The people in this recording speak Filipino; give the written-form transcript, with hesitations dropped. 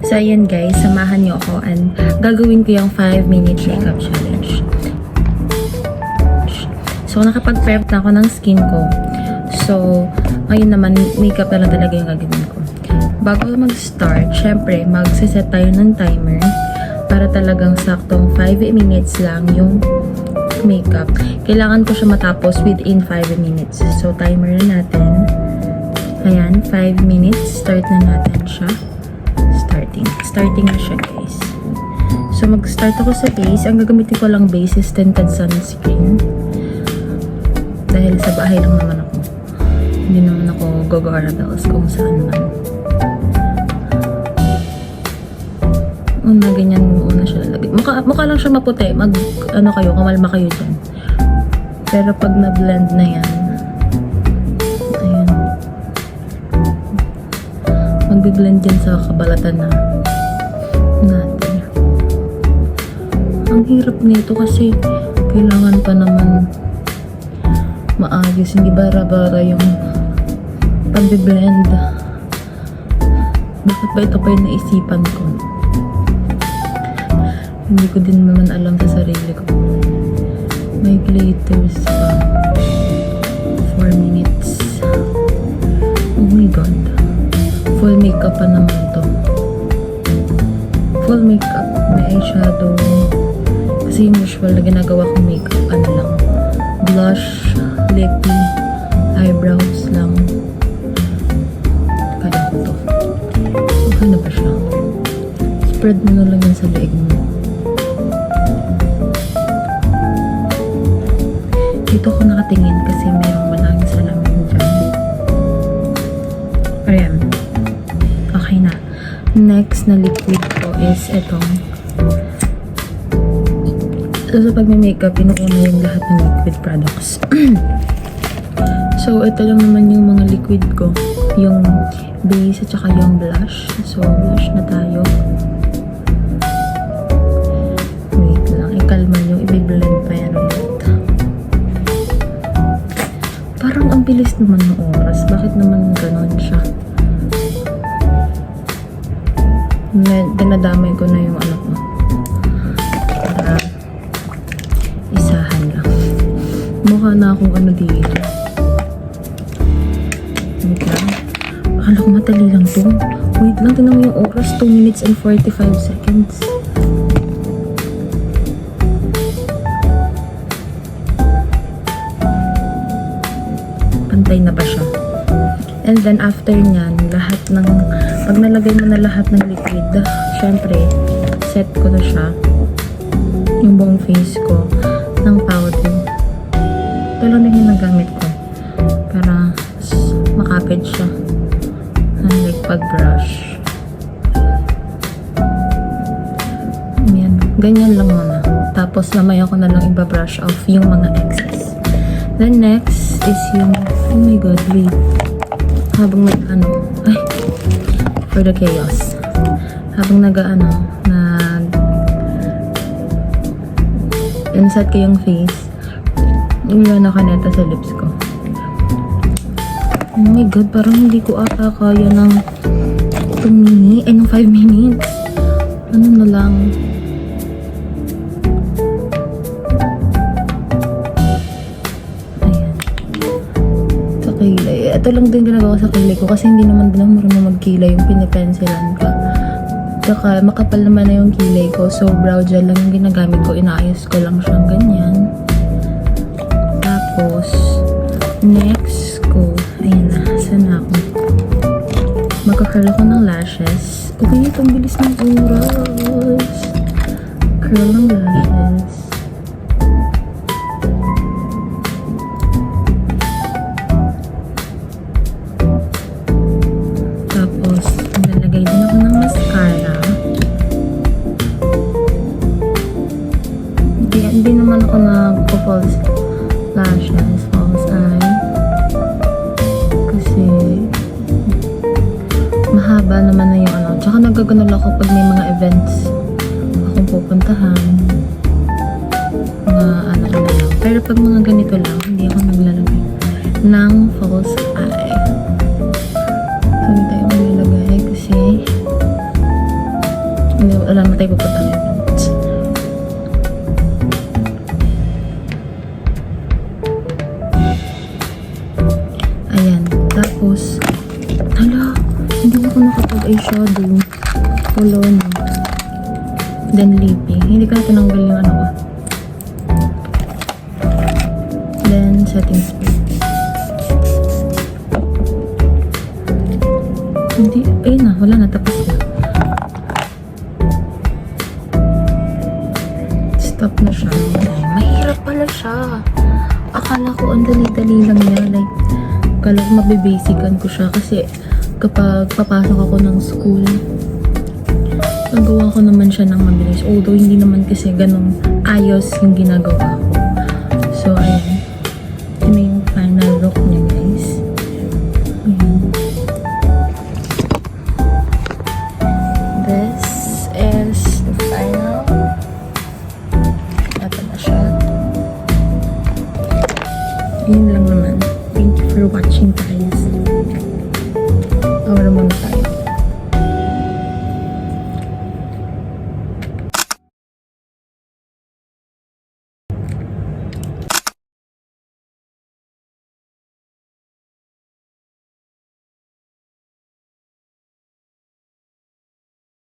So, ayan guys, samahan niyo ako and gagawin ko yung 5-minute makeup challenge. So, nakapag-prep na ako ng skin ko. So, ngayon naman, makeup na lang talaga yung gagawin ko. Bago mag-start, syempre, mag-set tayo ng timer para talagang saktong 5 minutes lang yung makeup. Kailangan ko siya matapos within 5 minutes. So, timer na natin. Ayan, 5 minutes. Start na natin siya. Starting na siya, guys. So, mag-start ako sa base. Ang gagamitin ko lang base is tinted sunscreen. Dahil sa bahay lang naman ako. Hindi naman ako go-garabels kung saan man. Una, ganyan muna siya lalagay. Mukha lang siya maputi. Kamalma kayo dyan. Pero pag na-blend na yan, ayan. Magbe-blend yan sa kabalatan na natin. Ang hirap nito kasi kailangan pa naman maayos. Hindi bara-bara yung pag-blend. Bakit ba ito pa yung naisipan ko? Hindi ko din naman alam sa sarili ko. May glitters pa. 4 minutes. Oh my god. Full makeup pa naman to. Full makeup. May eyeshadow. Kasi yung usual na ginagawa kong makeup, ano lang. Blush, lippy, eyebrows lang. Kaya ko to. Okay na ba siya? Spread mo na lang yan sa leeg mo. Dito ako nakatingin kasi mayroong malaking salamin dyan. Ayan. Okay na. Next na liquid ko is itong. So, sa pag-makeup, pinuuna yung lahat ng liquid products. So, ito lang naman yung mga liquid ko. Yung base at saka yung blush. So, blush na tayo. Wait lang. Ikalma nyo. I-blend pa yan ulit. Parang ang bilis naman ng oras. Bakit naman ganon siya? Dinadamay ko na yung ano ko. Para isahan lang. Mukha na akong ano dito. Wait lang. Akala ko matali lang to. Wait lang. Tinan mo yung oras. 2 minutes and 45 seconds. Pantay na ba siya? And then after nyan, lahat ng pag nalagay mo na lahat ng liquid, syempre set ko na siya yung buong face ko ng powder. Ito lang din yung nagamit ko para makapit siya, like pag brush. Yan, ganyan lang muna, tapos mamaya ko na lang iba-brush off yung mga excess. Then next is yung, oh my god, wait. Habang for the chaos. Habang insert ko yung face, ilan na kaneta sa lips ko. Oh my god, parang hindi ko ata kaya ng 5 minutes. Ano na lang. Ito lang din ginagawa sa kilay ko kasi hindi naman din ako marunong magkilay yung pinipensilan ka. Saka makapal naman na yung kilay ko, so brow gel lang yung ginagamit ko, inaayos ko lang siyang ganyan. Tapos next ko, ayun na, sana ako magka-curl ako ng lashes. Okay, itong bilis ng oras. Curl ng lashes. Hindi naman ako nagpo-false lashes, false eye. Kasi mahaba naman na yung ano. Tsaka nagaganol ako pag may mga events akong pupuntahan. Mga ano na lang. Pero pag mga ganito lang, hindi ako naglalagay ng false eye. So, hindi tayo maglalagay kasi naman tayo pupunta ngayon. Ayan. Tapos, hala, hindi ako nakapag-eyeshadow. Wala na. Then, lippy. Hindi ka tinanggal yung ano ko. Then, setting spray. Hindi, ayun na, wala na, tapos na. Stop na siya. Mahirap pala siya. Akala ko ang dali-dali lang niya. Like, akala ko mabibasican ko siya kasi kapag papasok ako ng school, nagawa ko naman siya ng mabilis. Although, hindi naman kasi ganong ayos yung ginagawa ko. So, ayan. Ito na yung final look niya, guys. Ayan. This is the final. Ito na siya. Yun lang naman. Thank you for watching, guys.